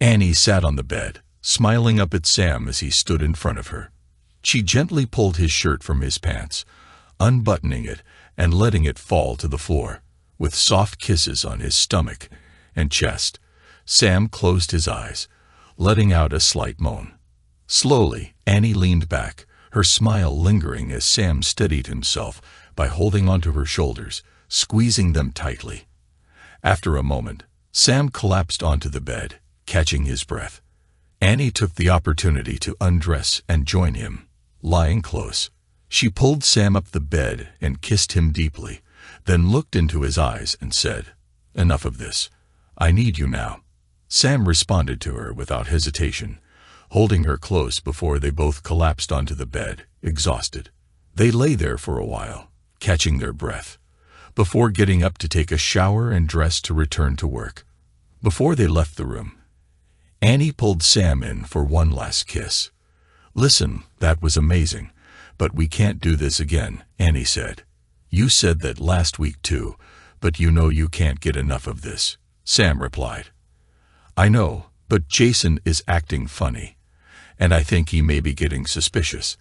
Annie sat on the bed, smiling up at Sam as he stood in front of her. She gently pulled his shirt from his pants, unbuttoning it and letting it fall to the floor, with soft kisses on his stomach and chest. Sam closed his eyes, letting out a slight moan. Slowly, Annie leaned back, her smile lingering as Sam steadied himself by holding onto her shoulders, squeezing them tightly. After a moment, Sam collapsed onto the bed, catching his breath. Annie took the opportunity to undress and join him, lying close. She pulled Sam up the bed and kissed him deeply, then looked into his eyes and said, "Enough of this. I need you now." Sam responded to her without hesitation, holding her close before they both collapsed onto the bed, exhausted. They lay there for a while, catching their breath, before getting up to take a shower and dress to return to work. Before they left the room, Annie pulled Sam in for one last kiss. "Listen, that was amazing, but we can't do this again," Annie said. "You said that last week too, but you know you can't get enough of this," Sam replied. "I know, but Jason is acting funny, and I think he may be getting suspicious.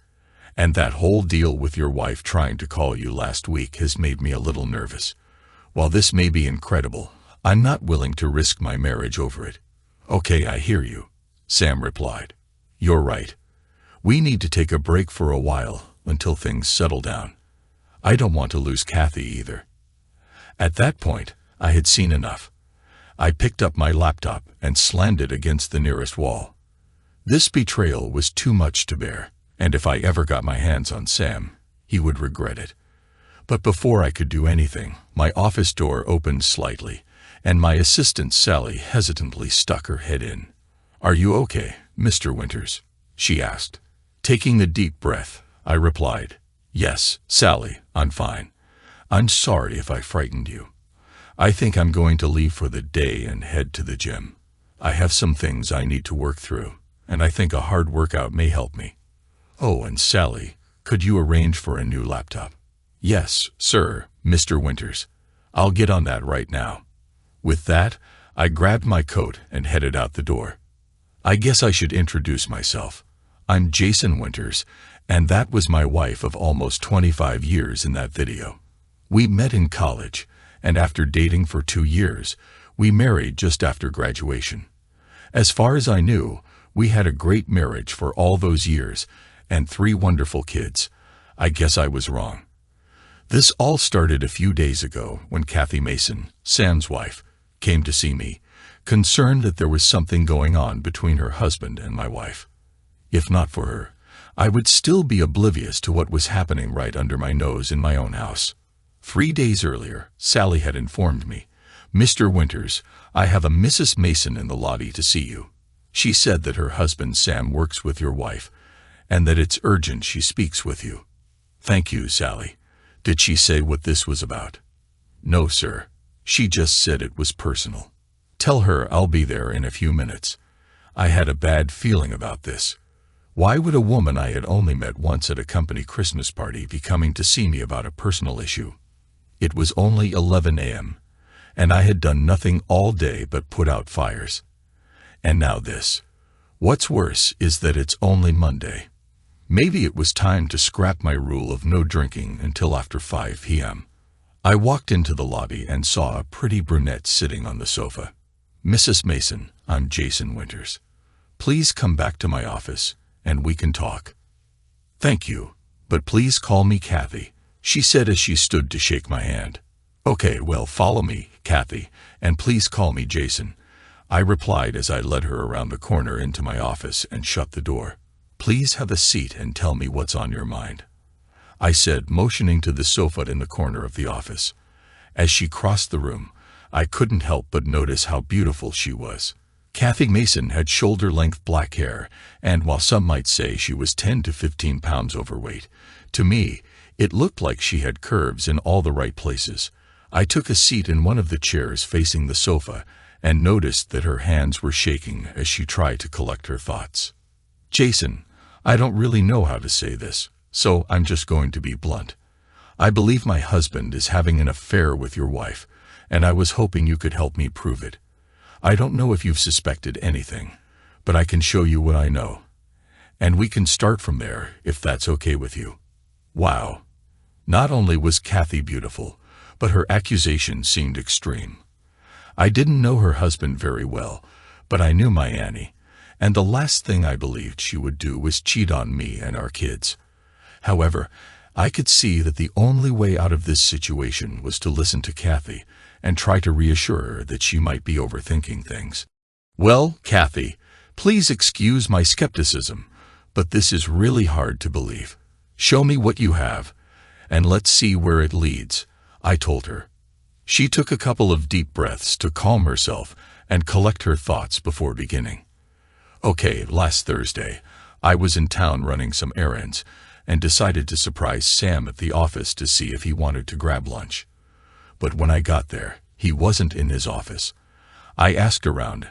And that whole deal with your wife trying to call you last week has made me a little nervous. While this may be incredible, I'm not willing to risk my marriage over it." "Okay, I hear you," Sam replied. "You're right. We need to take a break for a while until things settle down. I don't want to lose Kathy either." At that point, I had seen enough. I picked up my laptop and slammed it against the nearest wall. This betrayal was too much to bear, and if I ever got my hands on Sam, he would regret it. But before I could do anything, my office door opened slightly, and my assistant Sally hesitantly stuck her head in. "Are you okay, Mr. Winters?" she asked. Taking a deep breath, I replied, "Yes, Sally, I'm fine. I'm sorry if I frightened you. I think I'm going to leave for the day and head to the gym. I have some things I need to work through, and I think a hard workout may help me." "Oh, and Sally, could you arrange for a new laptop?" "Yes, sir, Mr. Winters. I'll get on that right now." With that, I grabbed my coat and headed out the door. I guess I should introduce myself. I'm Jason Winters, and that was my wife of almost 25 years in that video. We met in college, and after dating for 2 years, we married just after graduation. As far as I knew, we had a great marriage for all those years, and 3 wonderful kids. I guess I was wrong. This all started a few days ago when Kathy Mason, Sam's wife, came to see me, concerned that there was something going on between her husband and my wife. If not for her, I would still be oblivious to what was happening right under my nose in my own house. 3 days earlier, Sally had informed me, "Mr. Winters, I have a Mrs. Mason in the lobby to see you. She said that her husband Sam works with your wife, and that it's urgent she speaks with you." "Thank you, Sally. Did she say what this was about?" "No, sir. She just said it was personal." "Tell her I'll be there in a few minutes." I had a bad feeling about this. Why would a woman I had only met once at a company Christmas party be coming to see me about a personal issue? It was only 11 a.m., and I had done nothing all day but put out fires. And now this. What's worse is that it's only Monday. Maybe it was time to scrap my rule of no drinking until after 5 p.m. I walked into the lobby and saw a pretty brunette sitting on the sofa. "Mrs. Mason, I'm Jason Winters. Please come back to my office, and we can talk." "Thank you, but please call me Kathy," she said as she stood to shake my hand. "Okay, well, follow me, Kathy, and please call me Jason," I replied as I led her around the corner into my office and shut the door. "Please have a seat and tell me what's on your mind," I said, motioning to the sofa in the corner of the office. As she crossed the room, I couldn't help but notice how beautiful she was. Kathy Mason had shoulder-length black hair, and while some might say she was 10 to 15 pounds overweight, to me, it looked like she had curves in all the right places. I took a seat in one of the chairs facing the sofa and noticed that her hands were shaking as she tried to collect her thoughts. "Jason, I don't really know how to say this, so I'm just going to be blunt. I believe my husband is having an affair with your wife, and I was hoping you could help me prove it. I don't know if you've suspected anything, but I can show you what I know. And we can start from there, if that's okay with you." Wow. Not only was Kathy beautiful, but her accusation seemed extreme. I didn't know her husband very well, but I knew my Annie, and the last thing I believed she would do was cheat on me and our kids. However, I could see that the only way out of this situation was to listen to Kathy and try to reassure her that she might be overthinking things. "Well, Kathy, please excuse my skepticism, but this is really hard to believe. Show me what you have, and let's see where it leads," I told her. She took a couple of deep breaths to calm herself and collect her thoughts before beginning. "Okay, last Thursday, I was in town running some errands and decided to surprise Sam at the office to see if he wanted to grab lunch. But when I got there, he wasn't in his office. I asked around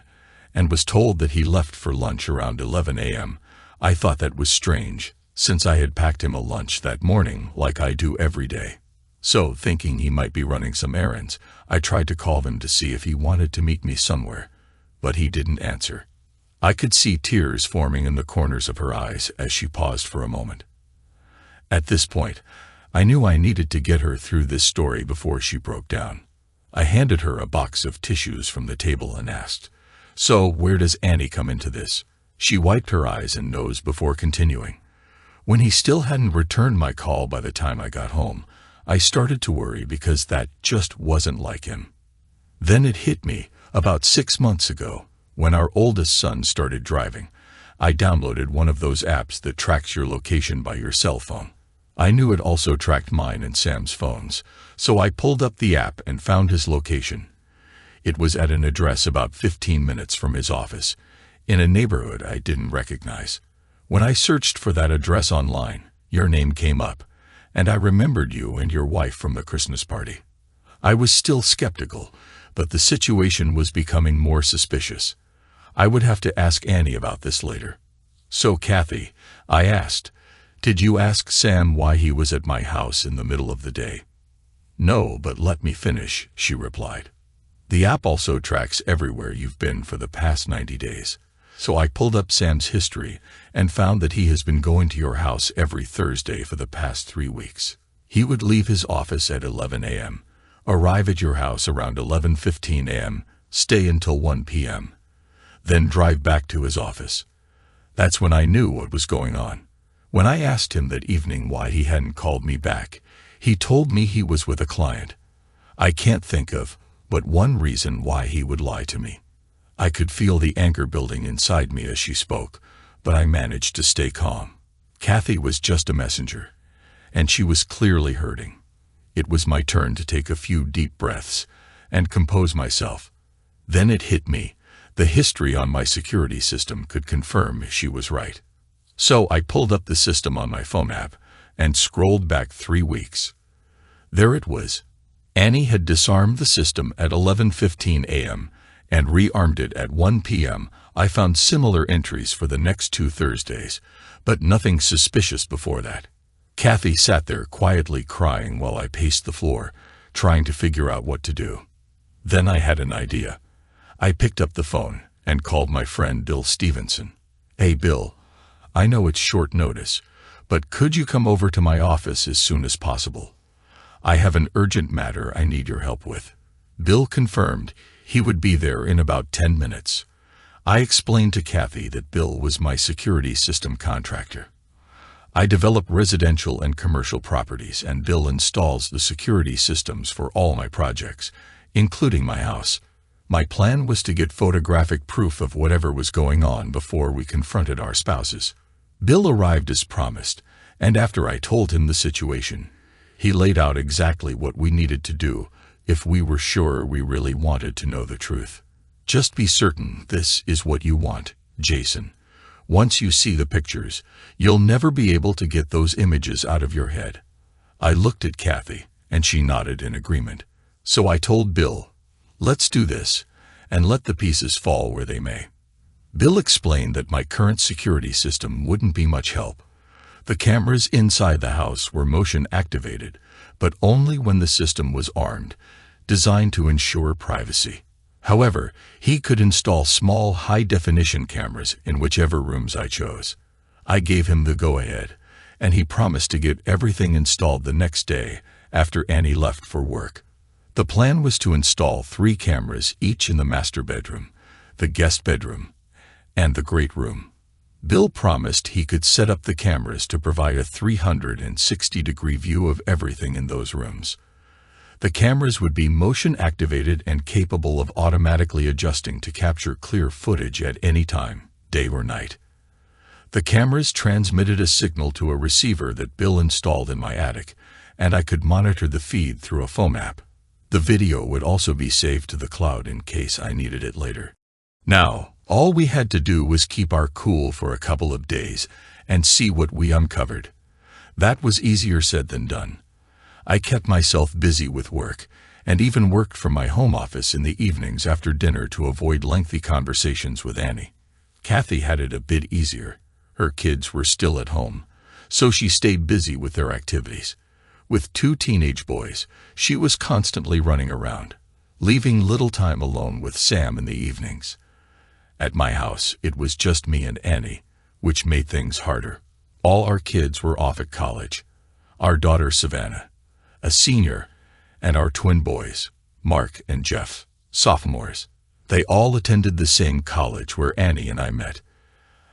and was told that he left for lunch around 11 a.m. I thought that was strange, since I had packed him a lunch that morning like I do every day. So, thinking he might be running some errands, I tried to call him to see if he wanted to meet me somewhere, but he didn't answer." I could see tears forming in the corners of her eyes as she paused for a moment. At this point, I knew I needed to get her through this story before she broke down. I handed her a box of tissues from the table and asked, "So, where does Annie come into this?" She wiped her eyes and nose before continuing. "When he still hadn't returned my call by the time I got home, I started to worry because that just wasn't like him. Then it hit me, about 6 months ago, when our oldest son started driving. I downloaded one of those apps that tracks your location by your cell phone. I knew it also tracked mine and Sam's phones, so I pulled up the app and found his location. It was at an address about 15 minutes from his office, in a neighborhood I didn't recognize. When I searched for that address online, your name came up, and I remembered you and your wife from the Christmas party. I was still skeptical, but the situation was becoming more suspicious. I would have to ask Annie about this later. So, Kathy," I asked, "did you ask Sam why he was at my house in the middle of the day?" "No, but let me finish," she replied. "The app also tracks everywhere you've been for the past 90 days. So I pulled up Sam's history and found that he has been going to your house every Thursday for the past 3 weeks. He would leave his office at 11 a.m., arrive at your house around 11:15 a.m., stay until 1 p.m., then drive back to his office. That's when I knew what was going on. When I asked him that evening why he hadn't called me back, he told me he was with a client. I can't think of but one reason why he would lie to me." I could feel the anger building inside me as she spoke, but I managed to stay calm. Kathy was just a messenger, and she was clearly hurting. It was my turn to take a few deep breaths and compose myself. Then it hit me. The history on my security system could confirm she was right. So I pulled up the system on my phone app and scrolled back 3 weeks. There it was. Annie had disarmed the system at 11:15 a.m., and rearmed it at 1 p.m. I found similar entries for the next 2 Thursdays, but nothing suspicious before that. Kathy sat there quietly crying while I paced the floor, trying to figure out what to do. Then I had an idea. I picked up the phone and called my friend Bill Stevenson. "Hey Bill, I know it's short notice, but could you come over to my office as soon as possible? I have an urgent matter I need your help with." Bill confirmed he would be there in about 10 minutes. I explained to Kathy that Bill was my security system contractor. I develop residential and commercial properties, and Bill installs the security systems for all my projects, including my house. My plan was to get photographic proof of whatever was going on before we confronted our spouses. Bill arrived as promised, and after I told him the situation, he laid out exactly what we needed to do if we were sure we really wanted to know the truth. "Just be certain this is what you want, Jason. Once you see the pictures, you'll never be able to get those images out of your head." I looked at Kathy, and she nodded in agreement. So I told Bill, "Let's do this, and let the pieces fall where they may." Bill explained that my current security system wouldn't be much help. The cameras inside the house were motion activated, but only when the system was armed, designed to ensure privacy. However, he could install small, high-definition cameras in whichever rooms I chose. I gave him the go-ahead, and he promised to get everything installed the next day after Annie left for work. The plan was to install 3 cameras, each in the master bedroom, the guest bedroom, and the great room. Bill promised he could set up the cameras to provide a 360-degree view of everything in those rooms. The cameras would be motion-activated and capable of automatically adjusting to capture clear footage at any time, day or night. The cameras transmitted a signal to a receiver that Bill installed in my attic, and I could monitor the feed through a phone app. The video would also be saved to the cloud in case I needed it later. Now, all we had to do was keep our cool for a couple of days and see what we uncovered. That was easier said than done. I kept myself busy with work, and even worked from my home office in the evenings after dinner to avoid lengthy conversations with Annie. Kathy had it a bit easier. Her kids were still at home, so she stayed busy with their activities. With 2 teenage boys, she was constantly running around, leaving little time alone with Sam in the evenings. At my house, it was just me and Annie, which made things harder. All our kids were off at college. Our daughter Savannah, a senior, and our twin boys, Mark and Jeff, sophomores. They all attended the same college where Annie and I met.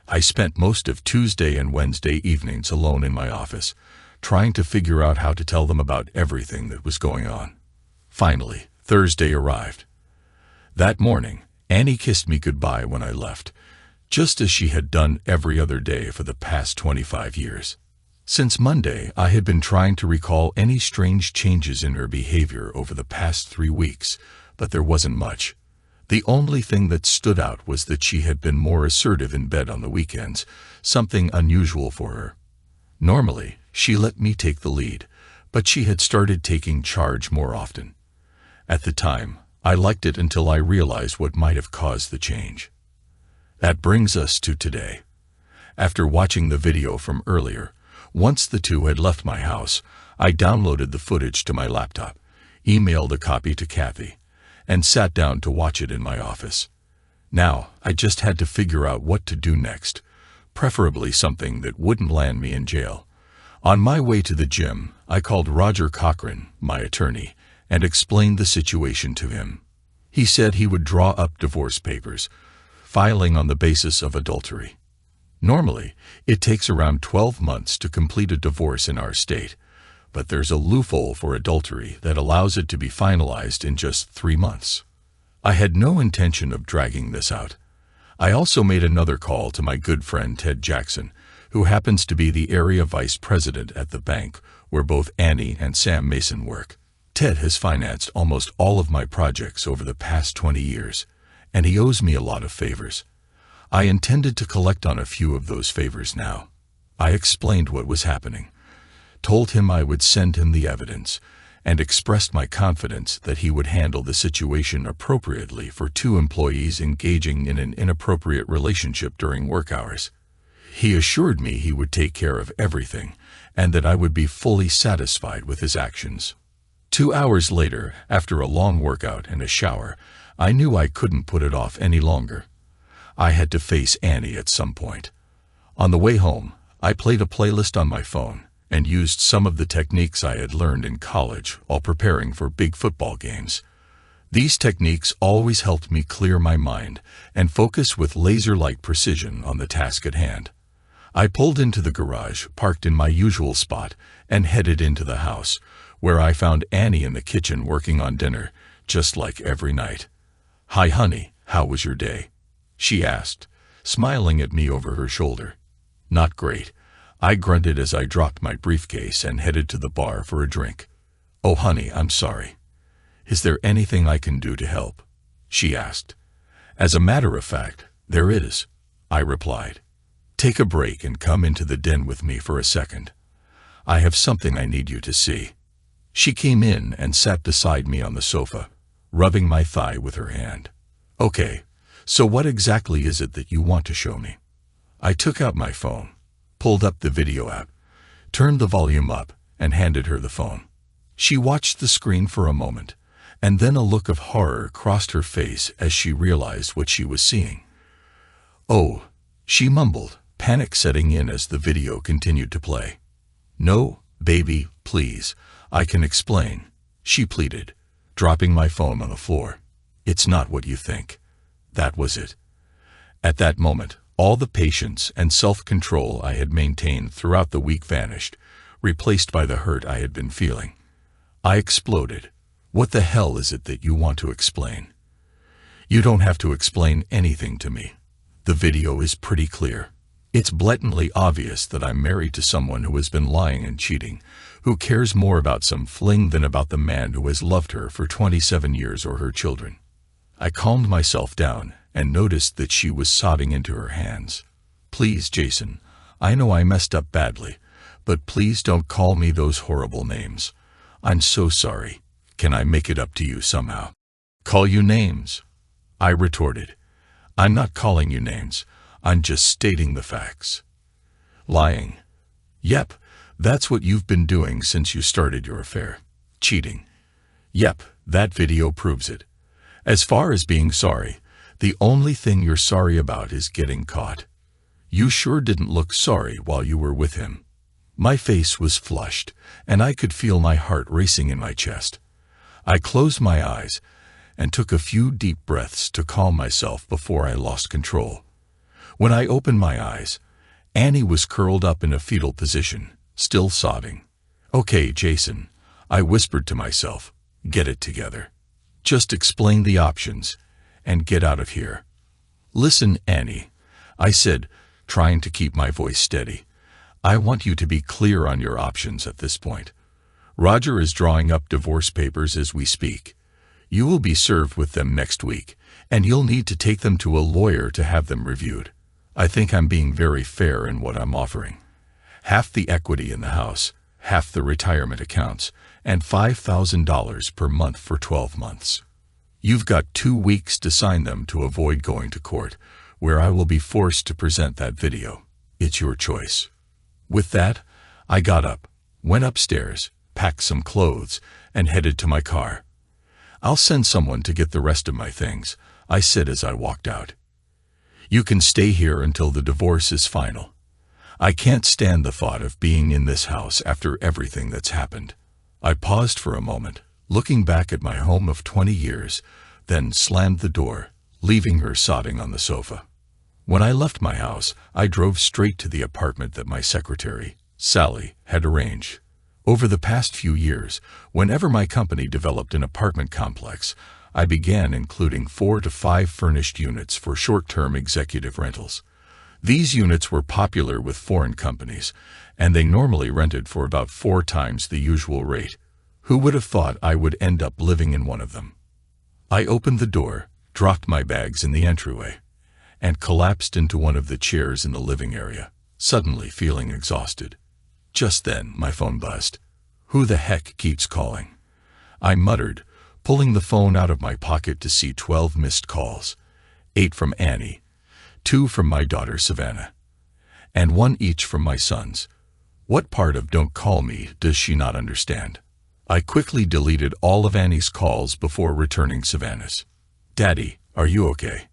I spent most of Tuesday and Wednesday evenings alone in my office, trying to figure out how to tell them about everything that was going on. Finally, Thursday arrived. That morning, Annie kissed me goodbye when I left, just as she had done every other day for the past 25 years. Since Monday, I had been trying to recall any strange changes in her behavior over the past 3 weeks, but there wasn't much. The only thing that stood out was that she had been more assertive in bed on the weekends, something unusual for her. Normally, she let me take the lead, but she had started taking charge more often. At the time, I liked it until I realized what might have caused the change. That brings us to today. After watching the video from earlier, once the 2 had left my house, I downloaded the footage to my laptop, emailed a copy to Kathy, and sat down to watch it in my office. Now, I just had to figure out what to do next, preferably something that wouldn't land me in jail. On my way to the gym, I called Roger Cochran, my attorney, and explained the situation to him. He said he would draw up divorce papers, filing on the basis of adultery. Normally, it takes around 12 months to complete a divorce in our state, but there's a loophole for adultery that allows it to be finalized in just 3 months. I had no intention of dragging this out. I also made another call to my good friend Ted Jackson, who happens to be the area vice president at the bank where both Annie and Sam Mason work. Ted has financed almost all of my projects over the past 20 years, and he owes me a lot of favors. I intended to collect on a few of those favors now. I explained what was happening, told him I would send him the evidence, and expressed my confidence that he would handle the situation appropriately for 2 employees engaging in an inappropriate relationship during work hours. He assured me he would take care of everything, and that I would be fully satisfied with his actions. 2 hours later, after a long workout and a shower, I knew I couldn't put it off any longer. I had to face Annie at some point. On the way home, I played a playlist on my phone and used some of the techniques I had learned in college while preparing for big football games. These techniques always helped me clear my mind and focus with laser-like precision on the task at hand. I pulled into the garage, parked in my usual spot, and headed into the house, where I found Annie in the kitchen working on dinner, just like every night. "Hi, honey, how was your day?" she asked, smiling at me over her shoulder. "Not great," I grunted as I dropped my briefcase and headed to the bar for a drink. "Oh, honey, I'm sorry. Is there anything I can do to help?" she asked. "As a matter of fact, there is," I replied. "Take a break and come into the den with me for a second. I have something I need you to see." She came in and sat beside me on the sofa, rubbing my thigh with her hand. "Okay, so what exactly is it that you want to show me?" I took out my phone, pulled up the video app, turned the volume up, and handed her the phone. She watched the screen for a moment, and then a look of horror crossed her face as she realized what she was seeing. "Oh," she mumbled, panic setting in as the video continued to play. "No, baby, please, I can explain," she pleaded, dropping my phone on the floor. "It's not what you think." That was it. At that moment, all the patience and self-control I had maintained throughout the week vanished, replaced by the hurt I had been feeling. I exploded. "What the hell is it that you want to explain?" "You don't have to explain anything to me. The video is pretty clear. It's blatantly obvious that I'm married to someone who has been lying and cheating, who cares more about some fling than about the man who has loved her for 27 years or her children." I calmed myself down and noticed that she was sobbing into her hands. "Please, Jason, I know I messed up badly, but please don't call me those horrible names. I'm so sorry. Can I make it up to you somehow?" "Call you names?" I retorted. "I'm not calling you names. I'm just stating the facts." "Lying?" "Yep, that's what you've been doing since you started your affair. Cheating." "Yep, that video proves it. As far as being sorry, the only thing you're sorry about is getting caught. You sure didn't look sorry while you were with him." My face was flushed, and I could feel my heart racing in my chest. I closed my eyes and took a few deep breaths to calm myself before I lost control. When I opened my eyes, Annie was curled up in a fetal position, still sobbing. "Okay, Jason," I whispered to myself, "get it together. Just explain the options and get out of here." "Listen, Annie," I said, trying to keep my voice steady. "I want you to be clear on your options at this point. Roger is drawing up divorce papers as we speak. You will be served with them next week, and you'll need to take them to a lawyer to have them reviewed. I think I'm being very fair in what I'm offering. Half the equity in the house, half the retirement accounts, and $5,000 per month for 12 months. You've got 2 weeks to sign them to avoid going to court, where I will be forced to present that video. It's your choice." With that, I got up, went upstairs, packed some clothes, and headed to my car. "I'll send someone to get the rest of my things," I said as I walked out. "You can stay here until the divorce is final. I can't stand the thought of being in this house after everything that's happened." I paused for a moment, looking back at my home of 20 years, then slammed the door, leaving her sobbing on the sofa. When I left my house, I drove straight to the apartment that my secretary, Sally, had arranged. Over the past few years, whenever my company developed an apartment complex, I began including 4 to 5 furnished units for short-term executive rentals. These units were popular with foreign companies, and they normally rented for about 4 times the usual rate. Who would have thought I would end up living in one of them? I opened the door, dropped my bags in the entryway, and collapsed into one of the chairs in the living area, suddenly feeling exhausted. Just then, my phone buzzed. "Who the heck keeps calling?" I muttered, pulling the phone out of my pocket to see 12 missed calls. 8 from Annie, 2 from my daughter Savannah, and 1 each from my sons. What part of "don't call me" does she not understand? I quickly deleted all of Annie's calls before returning Savannah's. "Daddy, are you okay?"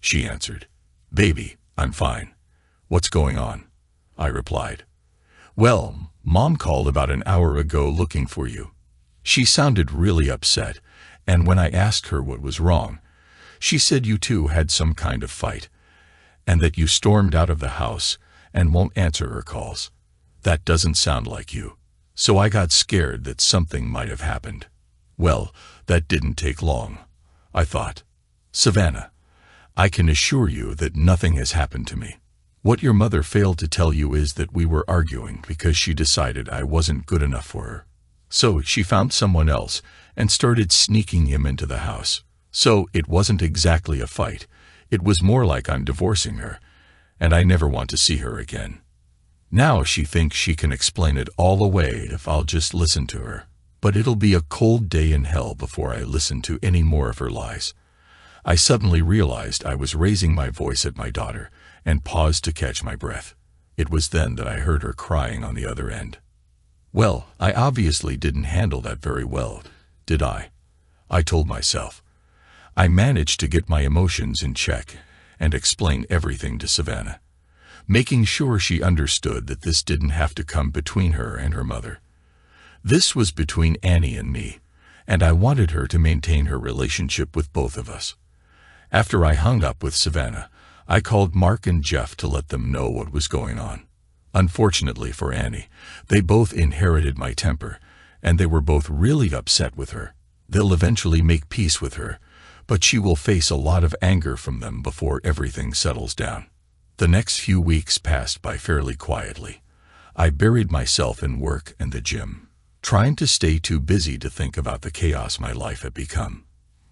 she answered. "Baby, I'm fine. What's going on?" I replied. "Well, Mom called about an hour ago looking for you. She sounded really upset, and when I asked her what was wrong, she said you two had some kind of fight, and that you stormed out of the house and won't answer her calls. That doesn't sound like you, so I got scared that something might have happened." Well, that didn't take long, I thought. "Savannah, I can assure you that nothing has happened to me. What your mother failed to tell you is that we were arguing because she decided I wasn't good enough for her. So she found someone else and started sneaking him into the house. So it wasn't exactly a fight. It was more like I'm divorcing her, and I never want to see her again. Now she thinks she can explain it all away if I'll just listen to her. But it'll be a cold day in hell before I listen to any more of her lies." I suddenly realized I was raising my voice at my daughter and paused to catch my breath. It was then that I heard her crying on the other end. Well, I obviously didn't handle that very well, did I? I told myself. I managed to get my emotions in check and explain everything to Savannah, making sure she understood that this didn't have to come between her and her mother. This was between Annie and me, and I wanted her to maintain her relationship with both of us. After I hung up with Savannah, I called Mark and Jeff to let them know what was going on. Unfortunately for Annie, they both inherited my temper, and they were both really upset with her. They'll eventually make peace with her, but she will face a lot of anger from them before everything settles down. The next few weeks passed by fairly quietly. I buried myself in work and the gym, trying to stay too busy to think about the chaos my life had become.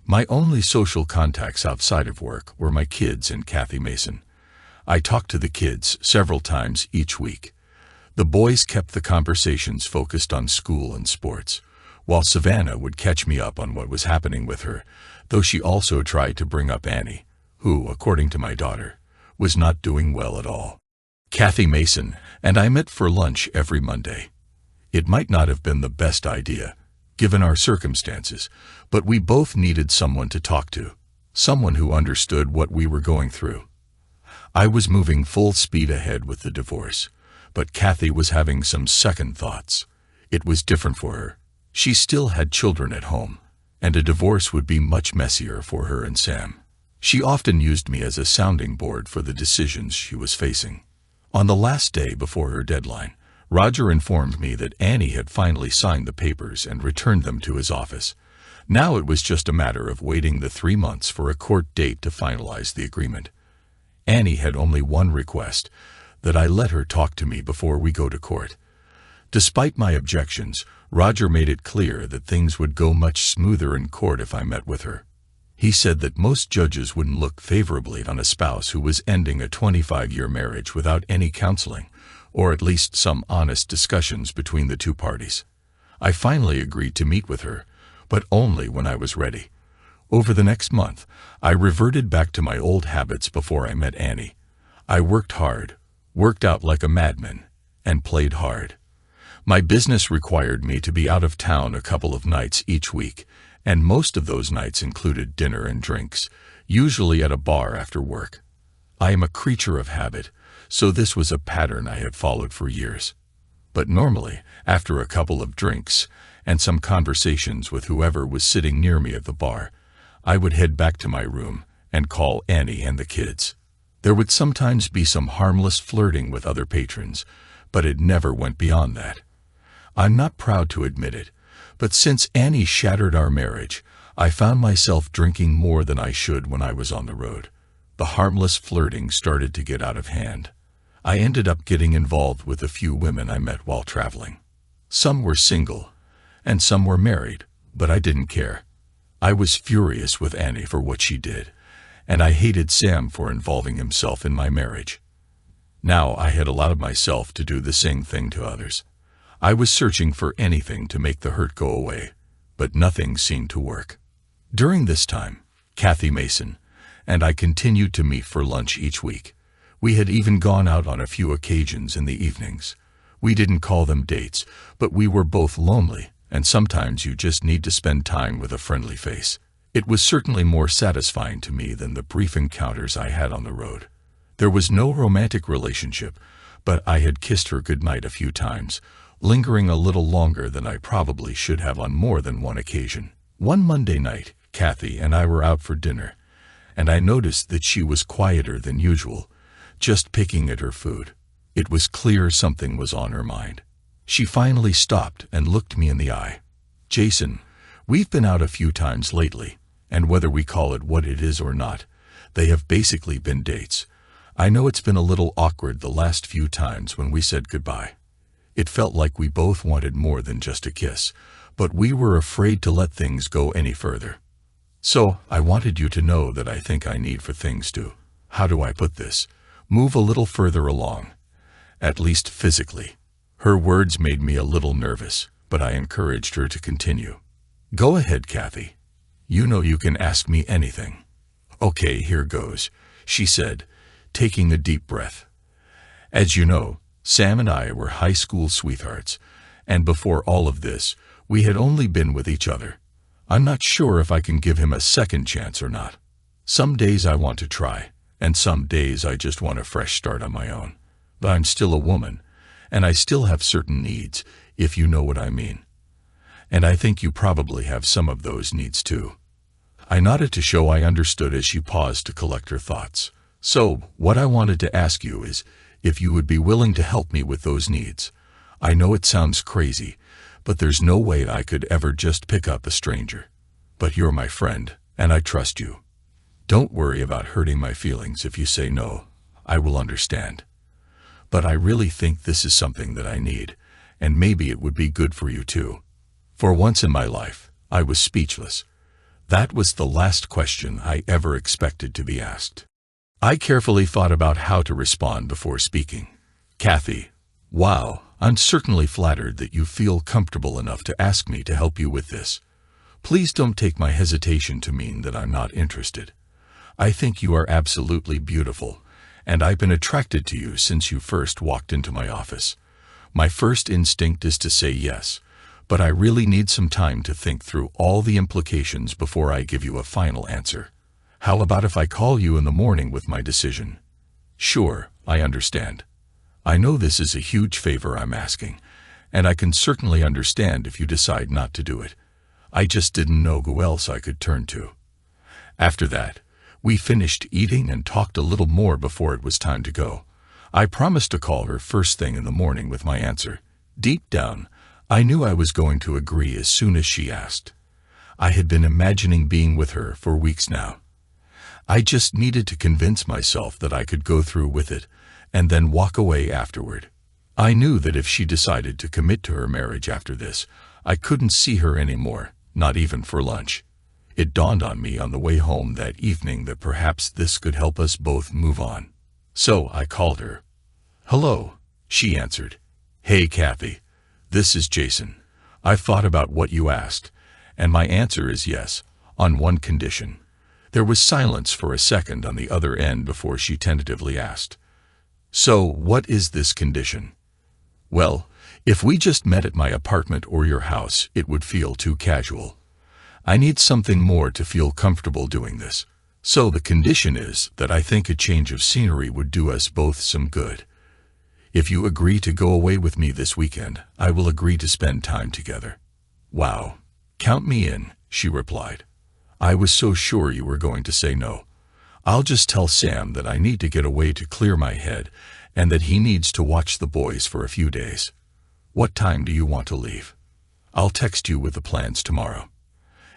My only social contacts outside of work were my kids and Kathy Mason. I talked to the kids several times each week. The boys kept the conversations focused on school and sports, while Savannah would catch me up on what was happening with her, though she also tried to bring up Annie, who, according to my daughter, was not doing well at all. Kathy Mason and I met for lunch every Monday. It might not have been the best idea, given our circumstances, but we both needed someone to talk to, someone who understood what we were going through. I was moving full speed ahead with the divorce, but Kathy was having some second thoughts. It was different for her. She still had children at home, and a divorce would be much messier for her and Sam. She often used me as a sounding board for the decisions she was facing. On the last day before her deadline, Roger informed me that Annie had finally signed the papers and returned them to his office. Now it was just a matter of waiting the 3 months for a court date to finalize the agreement. Annie had only one request, that I let her talk to me before we go to court. Despite my objections, Roger made it clear that things would go much smoother in court if I met with her. He said that most judges wouldn't look favorably on a spouse who was ending a 25-year marriage without any counseling, or at least some honest discussions between the two parties. I finally agreed to meet with her, but only when I was ready. Over the next month, I reverted back to my old habits before I met Annie. I worked hard, worked out like a madman, and played hard. My business required me to be out of town a couple of nights each week, and most of those nights included dinner and drinks, usually at a bar after work. I am a creature of habit, so this was a pattern I had followed for years. But normally, after a couple of drinks and some conversations with whoever was sitting near me at the bar, I would head back to my room and call Annie and the kids. There would sometimes be some harmless flirting with other patrons, but it never went beyond that. I'm not proud to admit it, but since Annie shattered our marriage, I found myself drinking more than I should when I was on the road. The harmless flirting started to get out of hand. I ended up getting involved with a few women I met while traveling. Some were single, and some were married, but I didn't care. I was furious with Annie for what she did, and I hated Sam for involving himself in my marriage. Now I had allowed myself to do the same thing to others. I was searching for anything to make the hurt go away, but nothing seemed to work. During this time, Kathy Mason and I continued to meet for lunch each week. We had even gone out on a few occasions in the evenings. We didn't call them dates, but we were both lonely, and sometimes you just need to spend time with a friendly face. It was certainly more satisfying to me than the brief encounters I had on the road. There was no romantic relationship, but I had kissed her goodnight a few times, lingering a little longer than I probably should have on more than one occasion. One Monday night, Kathy and I were out for dinner, and I noticed that she was quieter than usual, just picking at her food. It was clear something was on her mind. She finally stopped and looked me in the eye. "Jason, we've been out a few times lately, and whether we call it what it is or not, they have basically been dates. I know it's been a little awkward the last few times when we said goodbye. It felt like we both wanted more than just a kiss, but we were afraid to let things go any further. So I wanted you to know that I think I need for things to, how do I put this, move a little further along, at least physically." Her words made me a little nervous, but I encouraged her to continue. "Go ahead, Kathy. You know you can ask me anything." "Okay, here goes," she said, taking a deep breath. "As you know, Sam and I were high school sweethearts, and before all of this, we had only been with each other. I'm not sure if I can give him a second chance or not. Some days I want to try, and some days I just want a fresh start on my own. But I'm still a woman, and I still have certain needs, if you know what I mean. And I think you probably have some of those needs too. I nodded to show I understood as she paused to collect her thoughts. So, what I wanted to ask you is if you would be willing to help me with those needs. I know it sounds crazy, but there's no way I could ever just pick up a stranger. But you're my friend, and I trust you. Don't worry about hurting my feelings if you say no. I will understand. But I really think this is something that I need, and maybe it would be good for you too. For once in my life, I was speechless. That was the last question I ever expected to be asked. I carefully thought about how to respond before speaking. Kathy, wow, I'm certainly flattered that you feel comfortable enough to ask me to help you with this. Please don't take my hesitation to mean that I'm not interested. I think you are absolutely beautiful, and I've been attracted to you since you first walked into my office. My first instinct is to say yes, but I really need some time to think through all the implications before I give you a final answer. How about if I call you in the morning with my decision? Sure, I understand. I know this is a huge favor I'm asking, and I can certainly understand if you decide not to do it. I just didn't know who else I could turn to. After that, we finished eating and talked a little more before it was time to go. I promised to call her first thing in the morning with my answer. Deep down, I knew I was going to agree as soon as she asked. I had been imagining being with her for weeks now. I just needed to convince myself that I could go through with it, and then walk away afterward. I knew that if she decided to commit to her marriage after this, I couldn't see her anymore, not even for lunch. It dawned on me on the way home that evening that perhaps this could help us both move on. So I called her. Hello, she answered. Hey, Kathy. This is Jason. I've thought about what you asked, and my answer is yes, on one condition. There was silence for a second on the other end before she tentatively asked. So, what is this condition? Well, if we just met at my apartment or your house, it would feel too casual. I need something more to feel comfortable doing this. So the condition is that I think a change of scenery would do us both some good. If you agree to go away with me this weekend, I will agree to spend time together. Wow. Count me in, she replied. I was so sure you were going to say no. I'll just tell Sam that I need to get away to clear my head and that he needs to watch the boys for a few days. What time do you want to leave? I'll text you with the plans tomorrow.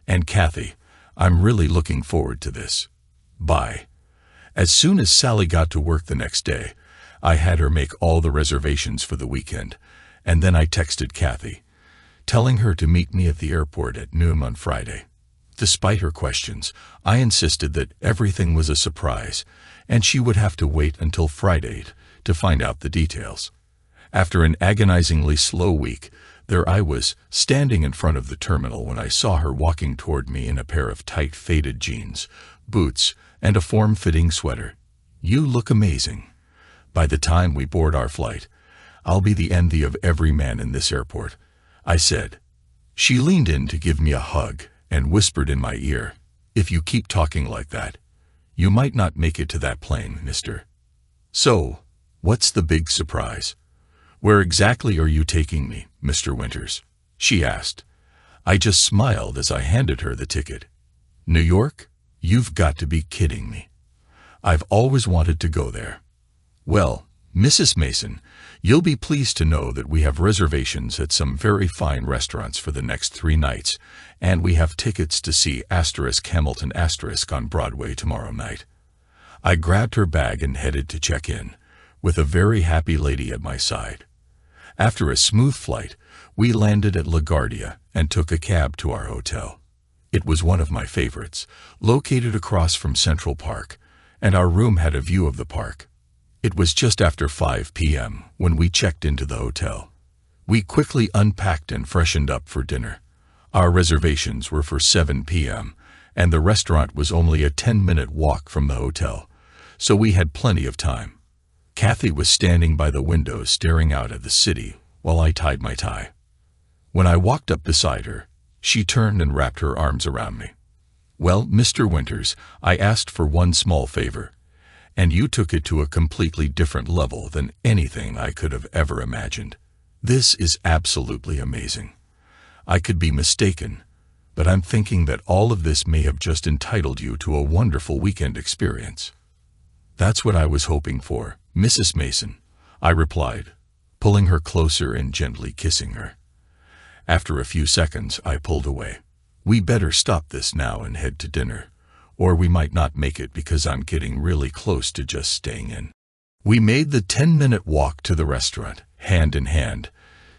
And Kathy, I'm really looking forward to this. Bye. As soon as Sally got to work the next day, I had her make all the reservations for the weekend, and then I texted Kathy, telling her to meet me at the airport at noon on Friday. Despite her questions, I insisted that everything was a surprise, and she would have to wait until Friday to find out the details. After an agonizingly slow week, there I was, standing in front of the terminal when I saw her walking toward me in a pair of tight faded jeans, boots, and a form-fitting sweater. You look amazing. By the time we board our flight, I'll be the envy of every man in this airport, I said. She leaned in to give me a hug and whispered in my ear, if you keep talking like that, you might not make it to that plane, mister. So, what's the big surprise? Where exactly are you taking me, Mr. Winters? She asked. I just smiled as I handed her the ticket. New York? You've got to be kidding me. I've always wanted to go there. Well, Mrs. Mason, you'll be pleased to know that we have reservations at some very fine restaurants for the next 3 nights, and we have tickets to see Hamilton on Broadway tomorrow night. I grabbed her bag and headed to check in, with a very happy lady at my side. After a smooth flight, we landed at LaGuardia and took a cab to our hotel. It was one of my favorites, located across from Central Park, and our room had a view of the park. It was just after 5 p.m. when we checked into the hotel. We quickly unpacked and freshened up for dinner. Our reservations were for 7 p.m., and the restaurant was only a 10-minute walk from the hotel, so we had plenty of time. Kathy was standing by the window staring out at the city while I tied my tie. When I walked up beside her, She turned and wrapped her arms around me. "Well, Mr. Winters, I asked for one small favor, and you took it to a completely different level than anything I could have ever imagined. This is absolutely amazing. I could be mistaken, but I'm thinking that all of this may have just entitled you to a wonderful weekend experience." "That's what I was hoping for, Mrs. Mason," I replied, pulling her closer and gently kissing her. After a few seconds, I pulled away. "We better stop this now and head to dinner, or we might not make it because I'm getting really close to just staying in." We made the 10-minute walk to the restaurant, hand in hand,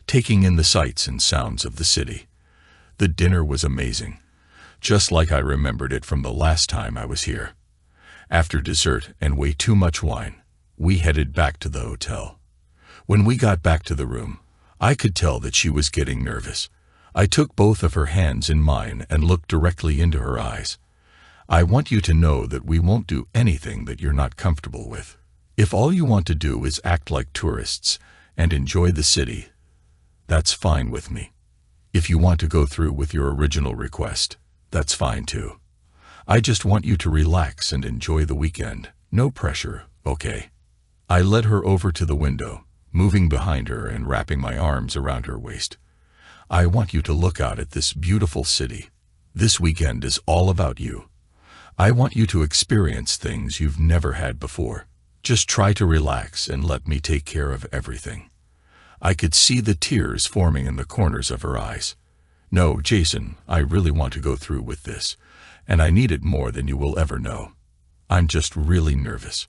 taking in the sights and sounds of the city. The dinner was amazing, just like I remembered it from the last time I was here. After dessert and way too much wine, we headed back to the hotel. When we got back to the room, I could tell that she was getting nervous. I took both of her hands in mine and looked directly into her eyes. "I want you to know that we won't do anything that you're not comfortable with. If all you want to do is act like tourists and enjoy the city, that's fine with me. If you want to go through with your original request, that's fine too. I just want you to relax and enjoy the weekend. No pressure, okay?" I led her over to the window, moving behind her and wrapping my arms around her waist. "I want you to look out at this beautiful city. This weekend is all about you. I want you to experience things you've never had before. Just try to relax and let me take care of everything." I could see the tears forming in the corners of her eyes. "No, Jason, I really want to go through with this, and I need it more than you will ever know. I'm just really nervous.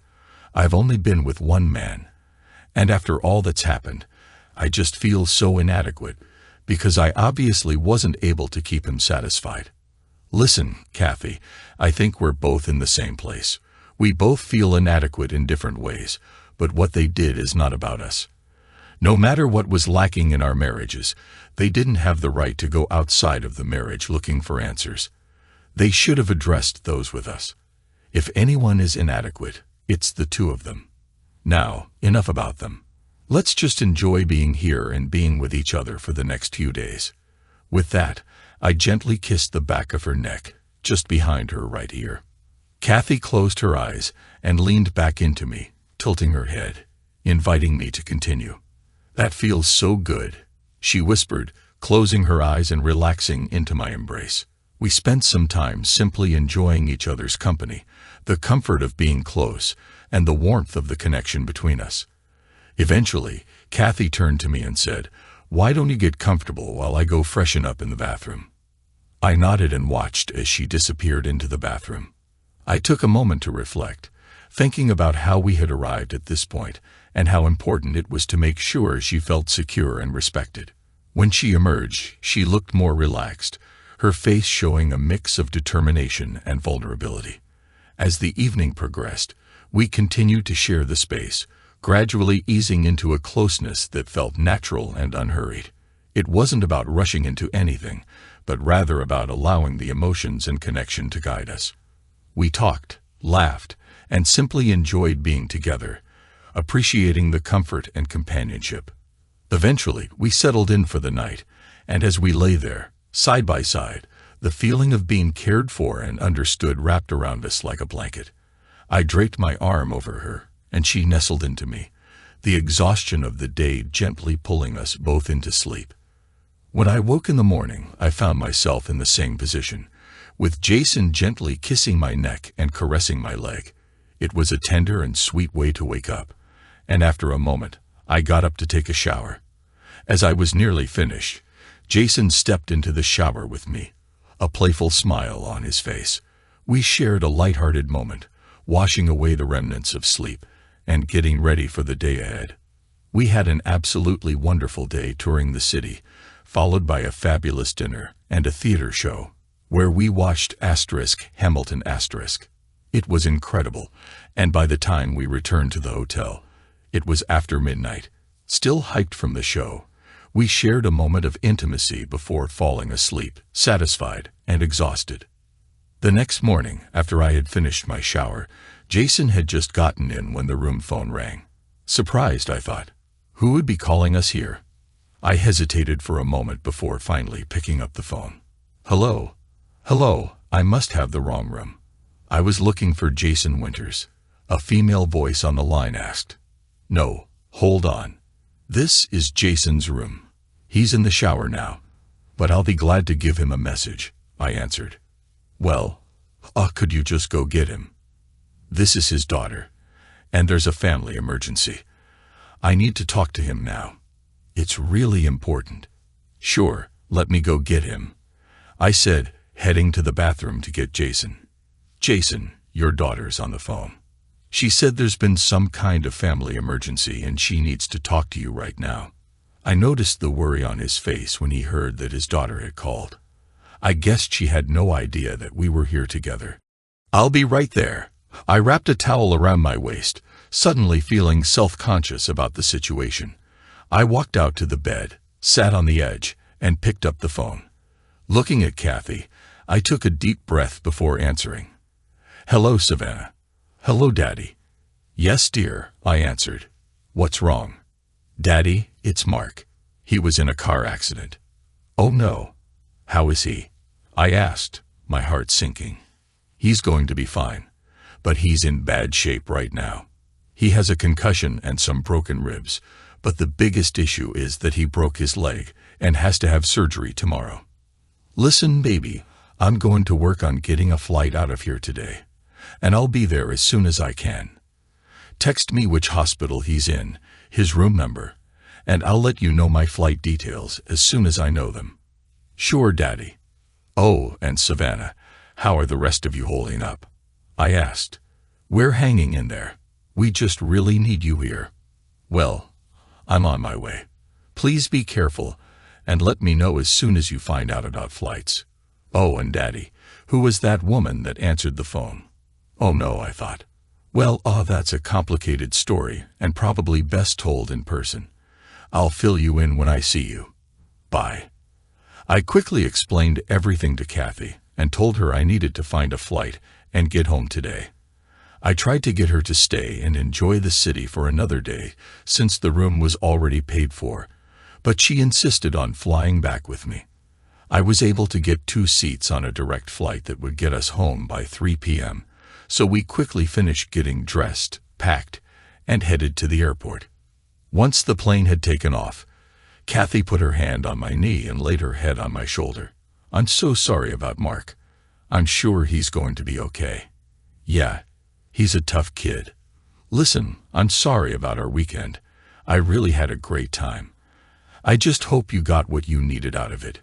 I've only been with one man, and after all that's happened, I just feel so inadequate because I obviously wasn't able to keep him satisfied. Listen, Kathy, I think we're both in the same place. We both feel inadequate in different ways, but what they did is not about us. No matter what was lacking in our marriages, they didn't have the right to go outside of the marriage looking for answers. They should have addressed those with us. If anyone is inadequate, it's the two of them. Now, enough about them. Let's just enjoy being here and being with each other for the next few days." With that, I gently kissed the back of her neck, just behind her right ear. Kathy closed her eyes and leaned back into me, tilting her head, inviting me to continue. "That feels so good," she whispered, closing her eyes and relaxing into my embrace. We spent some time simply enjoying each other's company, the comfort of being close, and the warmth of the connection between us. Eventually, Kathy turned to me and said, "Why don't you get comfortable while I go freshen up in the bathroom?" I nodded and watched as she disappeared into the bathroom. I took a moment to reflect, thinking about how we had arrived at this point and how important it was to make sure she felt secure and respected. When she emerged, she looked more relaxed, her face showing a mix of determination and vulnerability. As the evening progressed, we continued to share the space, gradually easing into a closeness that felt natural and unhurried. It wasn't about rushing into anything, but rather about allowing the emotions and connection to guide us. We talked, laughed, and simply enjoyed being together, appreciating the comfort and companionship. Eventually, we settled in for the night, and as we lay there, side by side, the feeling of being cared for and understood wrapped around us like a blanket. I draped my arm over her, and she nestled into me, the exhaustion of the day gently pulling us both into sleep. When I woke in the morning, I found myself in the same position, with Jason gently kissing my neck and caressing my leg. It was a tender and sweet way to wake up, and after a moment, I got up to take a shower. As I was nearly finished, Jason stepped into the shower with me, a playful smile on his face. We shared a lighthearted moment, washing away the remnants of sleep and getting ready for the day ahead. We had an absolutely wonderful day touring the city, followed by a fabulous dinner and a theater show, where we watched Hamilton. It was incredible, and by the time we returned to the hotel, it was after midnight. Still hyped from the show, we shared a moment of intimacy before falling asleep, satisfied and exhausted. The next morning, after I had finished my shower, Jason had just gotten in when the room phone rang. Surprised, I thought. Who would be calling us here? I hesitated for a moment before finally picking up the phone. Hello. Hello, I must have the wrong room. I was looking for Jason Winters. A female voice on the line asked. No, hold on. This is Jason's room. He's in the shower now. But I'll be glad to give him a message, I answered. Well, could you just go get him? This is his daughter, and there's a family emergency. I need to talk to him now. It's really important. Sure, let me go get him, I said, heading to the bathroom to get Jason. Jason, your daughter's on the phone. She said there's been some kind of family emergency and she needs to talk to you right now. I noticed the worry on his face when he heard that his daughter had called. I guessed she had no idea that we were here together. I'll be right there. I wrapped a towel around my waist, suddenly feeling self-conscious about the situation. I walked out to the bed, sat on the edge, and picked up the phone. Looking at Kathy, I took a deep breath before answering. Hello, Savannah. Hello, Daddy. Yes, dear, I answered. What's wrong? Daddy, it's Mark. He was in a car accident. Oh no. How is he? I asked, my heart sinking. He's going to be fine, but he's in bad shape right now. He has a concussion and some broken ribs, but the biggest issue is that he broke his leg and has to have surgery tomorrow. Listen, baby, I'm going to work on getting a flight out of here today, and I'll be there as soon as I can. Text me which hospital he's in, his room number, and I'll let you know my flight details as soon as I know them. Sure, Daddy. Oh, and Savannah, how are the rest of you holding up? I asked. We're hanging in there. We just really need you here. Well, I'm on my way. Please be careful, and let me know as soon as you find out about flights. Oh, and Daddy, who was that woman that answered the phone? Oh no, I thought. Well, that's a complicated story, and probably best told in person. I'll fill you in when I see you. Bye. I quickly explained everything to Kathy, and told her I needed to find a flight and get home today. I tried to get her to stay and enjoy the city for another day, since the room was already paid for, but she insisted on flying back with me. I was able to get 2 seats on a direct flight that would get us home by 3 p.m., so we quickly finished getting dressed, packed, and headed to the airport. Once the plane had taken off, Kathy put her hand on my knee and laid her head on my shoulder. I'm so sorry about Mark. I'm sure he's going to be okay. Yeah, he's a tough kid. Listen, I'm sorry about our weekend. I really had a great time. I just hope you got what you needed out of it.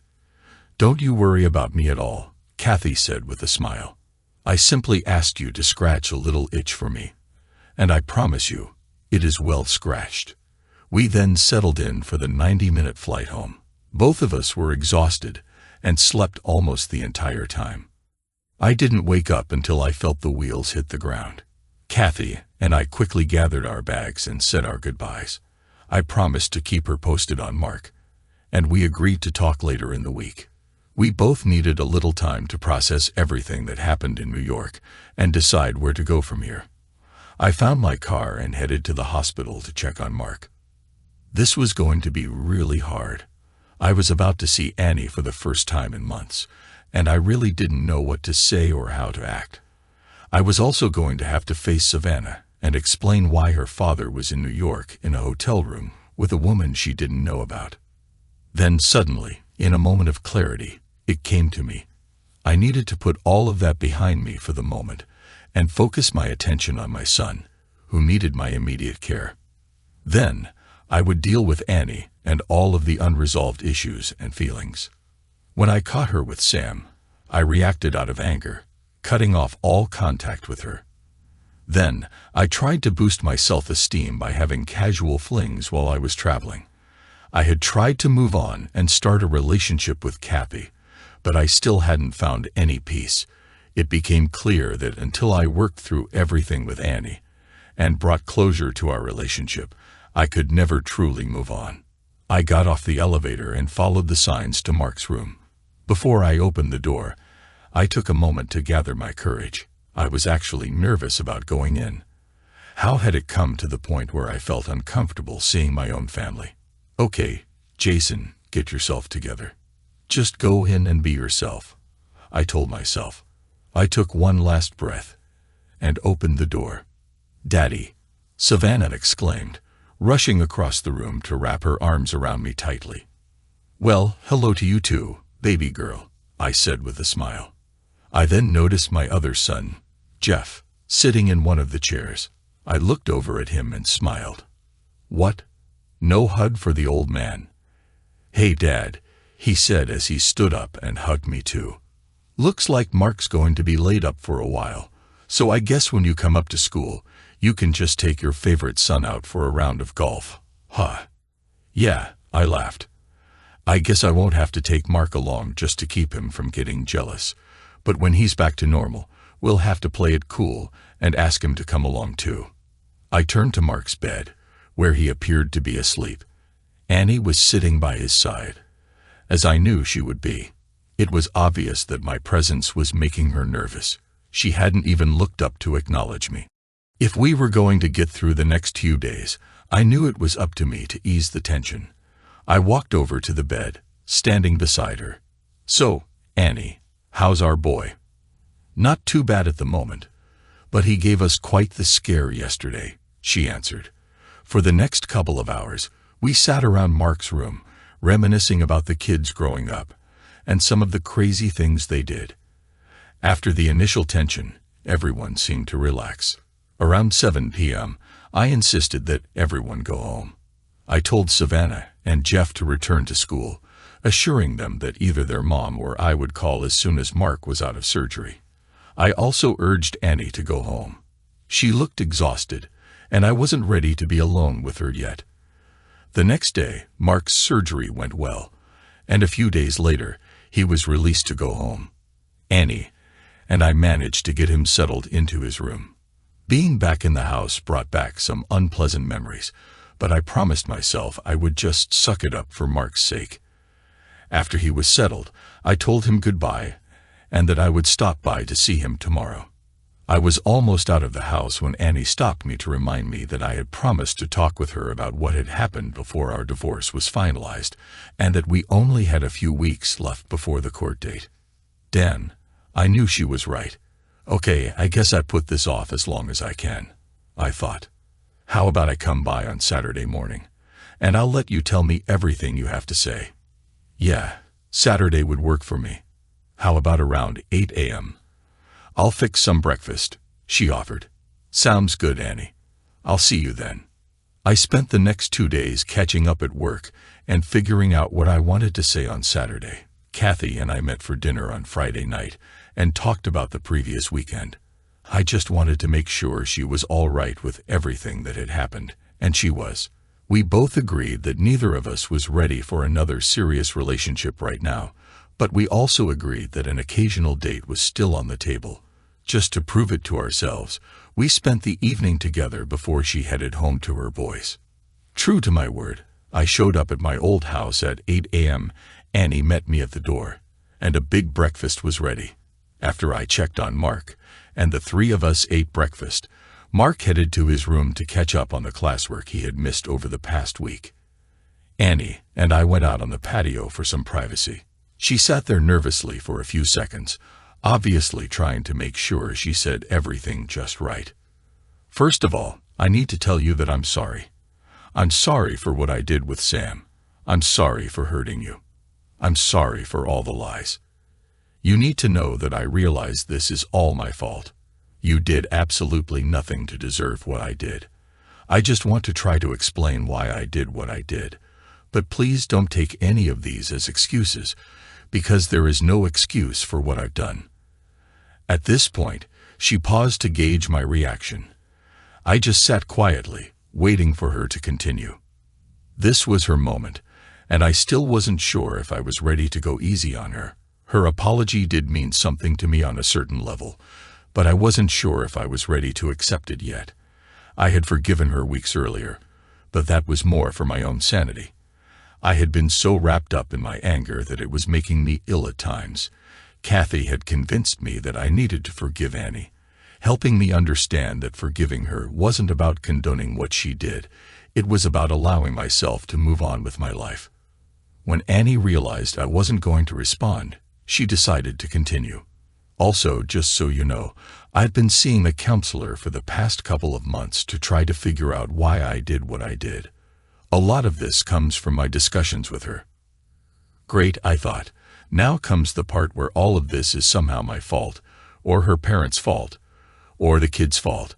Don't you worry about me at all, Kathy said with a smile. I simply asked you to scratch a little itch for me, and I promise you, it is well scratched. We then settled in for the 90-minute flight home. Both of us were exhausted and slept almost the entire time. I didn't wake up until I felt the wheels hit the ground. Kathy and I quickly gathered our bags and said our goodbyes. I promised to keep her posted on Mark, and we agreed to talk later in the week. We both needed a little time to process everything that happened in New York and decide where to go from here. I found my car and headed to the hospital to check on Mark. This was going to be really hard. I was about to see Annie for the first time in months, and I really didn't know what to say or how to act. I was also going to have to face Savannah and explain why her father was in New York in a hotel room with a woman she didn't know about. Then suddenly, in a moment of clarity, it came to me. I needed to put all of that behind me for the moment and focus my attention on my son, who needed my immediate care. Then, I would deal with Annie and all of the unresolved issues and feelings. When I caught her with Sam, I reacted out of anger, cutting off all contact with her. Then, I tried to boost my self-esteem by having casual flings while I was traveling. I had tried to move on and start a relationship with Kathy, but I still hadn't found any peace. It became clear that until I worked through everything with Annie and brought closure to our relationship, I could never truly move on. I got off the elevator and followed the signs to Mark's room. Before I opened the door, I took a moment to gather my courage. I was actually nervous about going in. How had it come to the point where I felt uncomfortable seeing my own family? Okay, Jason, get yourself together. Just go in and be yourself, I told myself. I took one last breath and opened the door. Daddy, Savannah exclaimed, rushing across the room to wrap her arms around me tightly. Well, hello to you too, baby girl, I said with a smile. I then noticed my other son, Jeff, sitting in one of the chairs. I looked over at him and smiled. What? No hug for the old man? Hey, Dad, he said as he stood up and hugged me too. Looks like Mark's going to be laid up for a while, so I guess when you come up to school, you can just take your favorite son out for a round of golf. Huh? Yeah, I laughed. I guess I won't have to take Mark along just to keep him from getting jealous, but when he's back to normal, we'll have to play it cool and ask him to come along too. I turned to Mark's bed, where he appeared to be asleep. Annie was sitting by his side, as I knew she would be. It was obvious that my presence was making her nervous. She hadn't even looked up to acknowledge me. If we were going to get through the next few days, I knew it was up to me to ease the tension. I walked over to the bed, standing beside her. So, Annie, how's our boy? Not too bad at the moment, but he gave us quite the scare yesterday, she answered. For the next couple of hours, we sat around Mark's room, reminiscing about the kids growing up, and some of the crazy things they did. After the initial tension, everyone seemed to relax. Around 7 p.m., I insisted that everyone go home. I told Savannah and Jeff to return to school, assuring them that either their mom or I would call as soon as Mark was out of surgery. I also urged Annie to go home. She looked exhausted, and I wasn't ready to be alone with her yet. The next day, Mark's surgery went well, and a few days later, he was released to go home. Annie and I managed to get him settled into his room. Being back in the house brought back some unpleasant memories, but I promised myself I would just suck it up for Mark's sake. After he was settled, I told him goodbye and that I would stop by to see him tomorrow. I was almost out of the house when Annie stopped me to remind me that I had promised to talk with her about what had happened before our divorce was finalized, and that we only had a few weeks left before the court date. Dan, I knew she was right. Okay, I guess I put this off as long as I can, I thought. How about I come by on Saturday morning, and I'll let you tell me everything you have to say. Yeah, Saturday would work for me. How about around 8 a.m.? I'll fix some breakfast, she offered. Sounds good, Annie. I'll see you then. I spent the next 2 days catching up at work and figuring out what I wanted to say on Saturday. Kathy and I met for dinner on Friday night and talked about the previous weekend. I just wanted to make sure she was all right with everything that had happened, and she was. We both agreed that neither of us was ready for another serious relationship right now, but we also agreed that an occasional date was still on the table. Just to prove it to ourselves, we spent the evening together before she headed home to her boys. True to my word, I showed up at my old house at 8 a.m. Annie met me at the door, and a big breakfast was ready. After I checked on Mark, and the three of us ate breakfast, Mark headed to his room to catch up on the classwork he had missed over the past week. Annie and I went out on the patio for some privacy. She sat there nervously for a few seconds, obviously trying to make sure she said everything just right. First of all, I need to tell you that I'm sorry. I'm sorry for what I did with Sam. I'm sorry for hurting you. I'm sorry for all the lies. You need to know that I realize this is all my fault. You did absolutely nothing to deserve what I did. I just want to try to explain why I did what I did. But please don't take any of these as excuses, because there is no excuse for what I've done. At this point, she paused to gauge my reaction. I just sat quietly, waiting for her to continue. This was her moment, and I still wasn't sure if I was ready to go easy on her. Her apology did mean something to me on a certain level, but I wasn't sure if I was ready to accept it yet. I had forgiven her weeks earlier, but that was more for my own sanity. I had been so wrapped up in my anger that it was making me ill at times. Kathy had convinced me that I needed to forgive Annie, helping me understand that forgiving her wasn't about condoning what she did. It was about allowing myself to move on with my life. When Annie realized I wasn't going to respond, she decided to continue. Also, just so you know, I've been seeing a counselor for the past couple of months to try to figure out why I did what I did. A lot of this comes from my discussions with her. Great, I thought. Now comes the part where all of this is somehow my fault, or her parents' fault, or the kid's fault.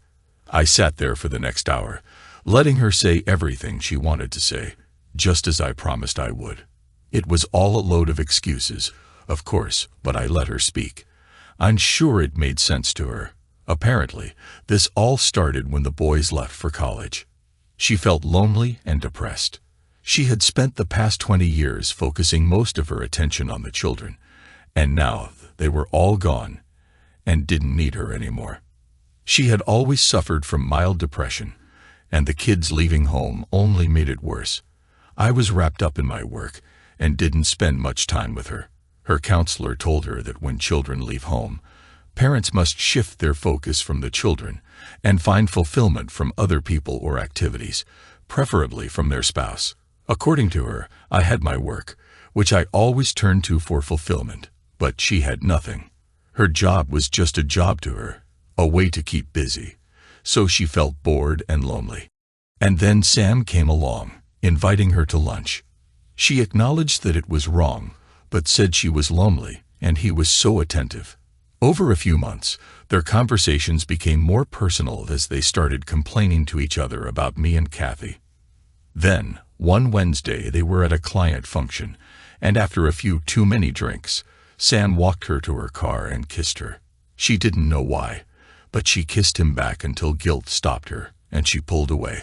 I sat there for the next hour, letting her say everything she wanted to say, just as I promised I would. It was all a load of excuses, of course, but I let her speak. I'm sure it made sense to her. Apparently, this all started when the boys left for college. She felt lonely and depressed. She had spent the past 20 years focusing most of her attention on the children, and now they were all gone and didn't need her anymore. She had always suffered from mild depression, and the kids leaving home only made it worse. I was wrapped up in my work and didn't spend much time with her. Her counselor told her that when children leave home, parents must shift their focus from the children and find fulfillment from other people or activities, preferably from their spouse. According to her, I had my work, which I always turned to for fulfillment, but she had nothing. Her job was just a job to her, a way to keep busy, so she felt bored and lonely. And then Sam came along, inviting her to lunch. She acknowledged that it was wrong, but said she was lonely, and he was so attentive. Over a few months, their conversations became more personal as they started complaining to each other about me and Kathy. Then, one Wednesday, they were at a client function, and after a few too many drinks, Sam walked her to her car and kissed her. She didn't know why, but she kissed him back until guilt stopped her, and she pulled away.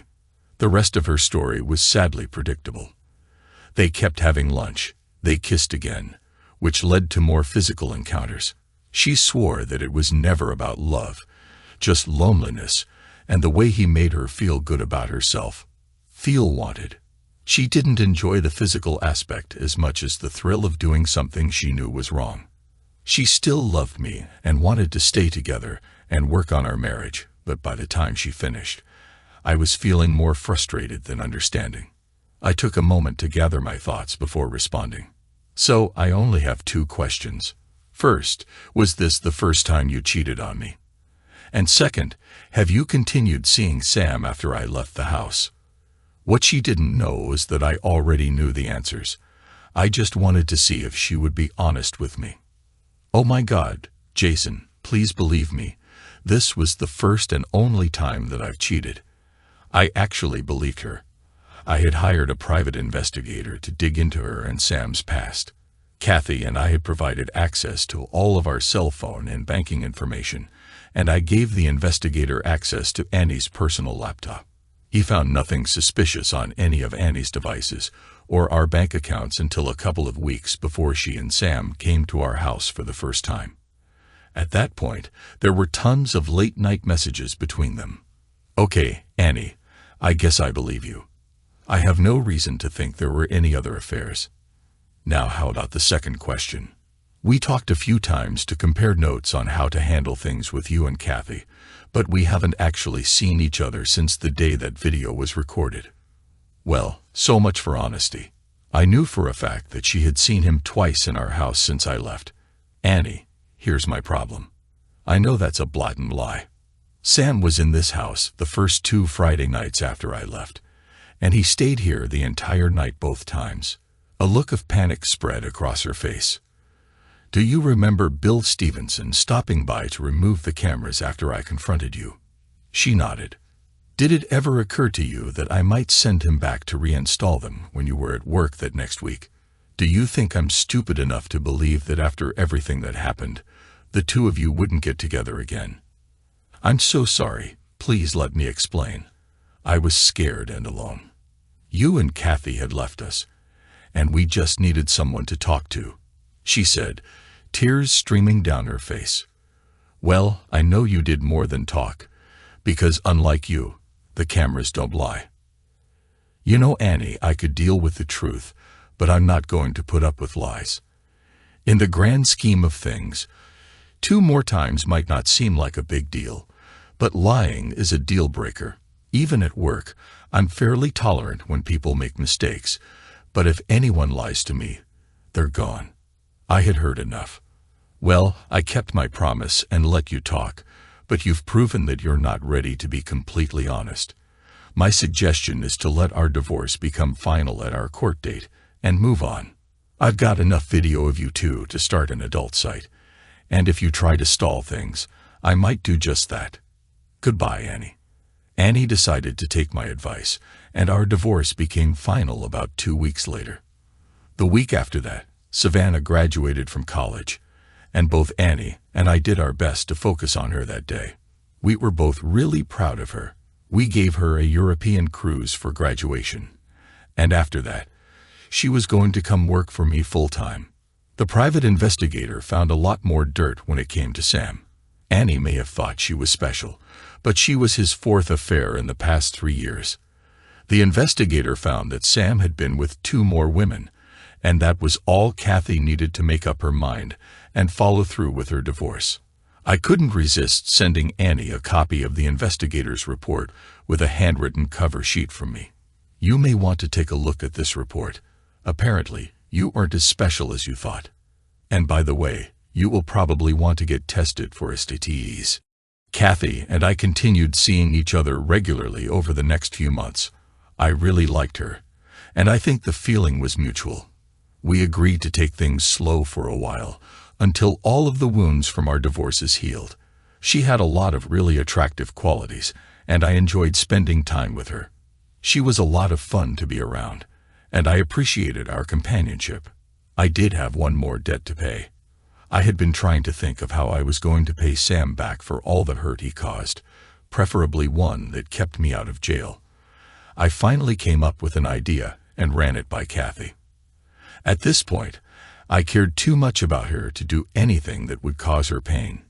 The rest of her story was sadly predictable. They kept having lunch. They kissed again, which led to more physical encounters. She swore that it was never about love, just loneliness, and the way he made her feel good about herself, feel wanted. She didn't enjoy the physical aspect as much as the thrill of doing something she knew was wrong. She still loved me and wanted to stay together and work on our marriage, but by the time she finished, I was feeling more frustrated than understanding. I took a moment to gather my thoughts before responding. So I only have two questions. First, was this the first time you cheated on me? And second, have you continued seeing Sam after I left the house? What she didn't know was that I already knew the answers. I just wanted to see if she would be honest with me. Oh my God, Jason, please believe me. This was the first and only time that I've cheated. I actually believed her. I had hired a private investigator to dig into her and Sam's past. Kathy and I had provided access to all of our cell phone and banking information, and I gave the investigator access to Annie's personal laptop. He found nothing suspicious on any of Annie's devices or our bank accounts until a couple of weeks before she and Sam came to our house for the first time. At that point, there were tons of late-night messages between them. Okay, Annie, I guess I believe you. I have no reason to think there were any other affairs. Now, how about the second question? We talked a few times to compare notes on how to handle things with you and Kathy, but we haven't actually seen each other since the day that video was recorded. Well, so much for honesty. I knew for a fact that she had seen him twice in our house since I left. Annie, here's my problem. I know that's a blatant lie. Sam was in this house the first 2 Friday nights after I left, and he stayed here the entire night both times. A look of panic spread across her face. Do you remember Bill Stevenson stopping by to remove the cameras after I confronted you? She nodded. Did it ever occur to you that I might send him back to reinstall them when you were at work that next week? Do you think I'm stupid enough to believe that after everything that happened, the two of you wouldn't get together again? I'm so sorry. Please let me explain. I was scared and alone. You and Kathy had left us, and we just needed someone to talk to, she said, tears streaming down her face. Well, I know you did more than talk, because unlike you, the cameras don't lie. You know, Annie, I could deal with the truth, but I'm not going to put up with lies. In the grand scheme of things, 2 more times might not seem like a big deal, but lying is a deal breaker. Even at work, I'm fairly tolerant when people make mistakes, But if anyone lies to me, they're gone. I had heard enough. Well, I kept my promise and let you talk, but you've proven that you're not ready to be completely honest. My suggestion is to let our divorce become final at our court date and move on. I've got enough video of you two to start an adult site, and if you try to stall things, I might do just that. Goodbye, Annie. Annie decided to take my advice, and our divorce became final about 2 weeks later. The week after that, Savannah graduated from college, and both Annie and I did our best to focus on her that day. We were both really proud of her. We gave her a European cruise for graduation, and after that, she was going to come work for me full-time. The private investigator found a lot more dirt when it came to Sam. Annie may have thought she was special, but she was his fourth affair in the past 3 years. The investigator found that Sam had been with 2 more women, and that was all Kathy needed to make up her mind and follow through with her divorce. I couldn't resist sending Annie a copy of the investigator's report with a handwritten cover sheet from me. You may want to take a look at this report. Apparently, you aren't as special as you thought. And by the way, you will probably want to get tested for STDs. Kathy and I continued seeing each other regularly over the next few months. I really liked her, and I think the feeling was mutual. We agreed to take things slow for a while, until all of the wounds from our divorces healed. She had a lot of really attractive qualities, and I enjoyed spending time with her. She was a lot of fun to be around, and I appreciated our companionship. I did have one more debt to pay. I had been trying to think of how I was going to pay Sam back for all the hurt he caused, preferably one that kept me out of jail. I finally came up with an idea and ran it by Kathy. At this point, I cared too much about her to do anything that would cause her pain.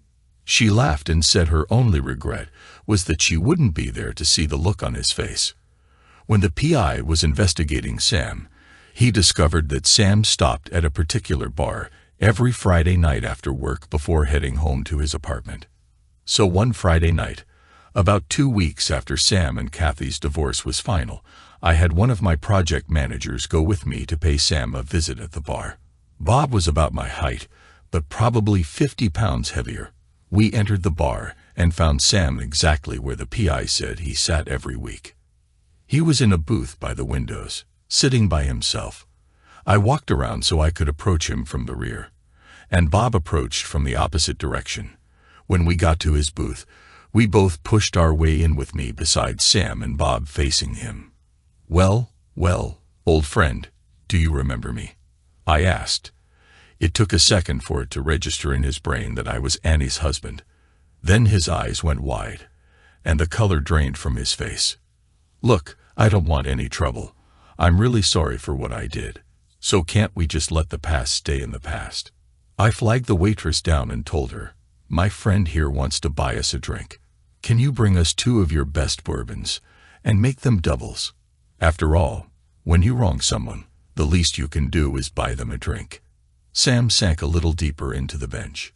She laughed and said her only regret was that she wouldn't be there to see the look on his face. When the PI was investigating Sam, he discovered that Sam stopped at a particular bar every Friday night after work before heading home to his apartment. So one Friday night, about 2 weeks after Sam and Kathy's divorce was final, I had one of my project managers go with me to pay Sam a visit at the bar. Bob was about my height, but probably 50 pounds heavier. We entered the bar and found Sam exactly where the PI said he sat every week. He was in a booth by the windows, sitting by himself. I walked around so I could approach him from the rear, and Bob approached from the opposite direction. When we got to his booth, we both pushed our way in with me beside Sam and Bob facing him. Well, old friend, do you remember me?" I asked. It took a second for it to register in his brain that I was Annie's husband. Then his eyes went wide, and the color drained from his face. "Look, I don't want any trouble. I'm really sorry for what I did. So can't we just let the past stay in the past?" I flagged the waitress down and told her, "My friend here wants to buy us a drink. Can you bring us 2 of your best bourbons, and make them doubles? After all, when you wrong someone, the least you can do is buy them a drink." Sam sank a little deeper into the bench.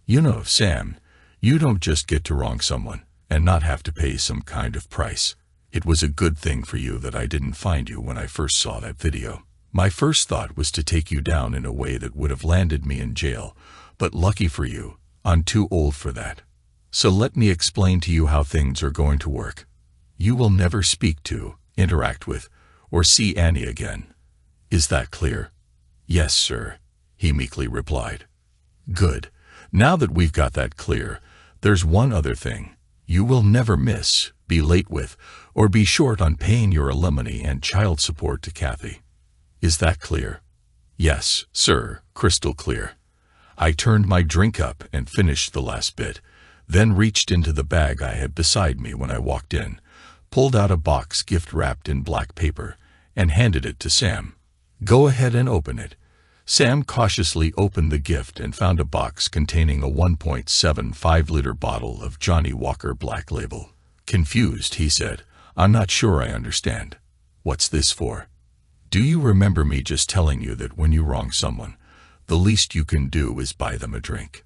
"You know, Sam, you don't just get to wrong someone and not have to pay some kind of price. It was a good thing for you that I didn't find you when I first saw that video. My first thought was to take you down in a way that would have landed me in jail, but lucky for you, I'm too old for that. So let me explain to you how things are going to work. You will never speak to, interact with, or see Annie again. Is that clear?" "Yes, sir," he meekly replied. "Good. Now that we've got that clear, there's one other thing. You will never miss, be late with, or be short on paying your alimony and child support to Kathy. Is that clear?" "Yes, sir, crystal clear." I turned my drink up and finished the last bit, then reached into the bag I had beside me when I walked in, pulled out a box gift wrapped in black paper, and handed it to Sam. "Go ahead and open it." Sam cautiously opened the gift and found a box containing a 1.75-liter bottle of Johnnie Walker Black Label. Confused, he said, "I'm not sure I understand. What's this for?" "Do you remember me just telling you that when you wrong someone, the least you can do is buy them a drink?"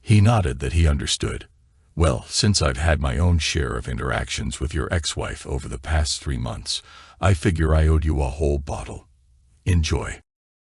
He nodded that he understood. "Well, since I've had my own share of interactions with your ex-wife over the past 3 months, I figure I owed you a whole bottle." Enjoy.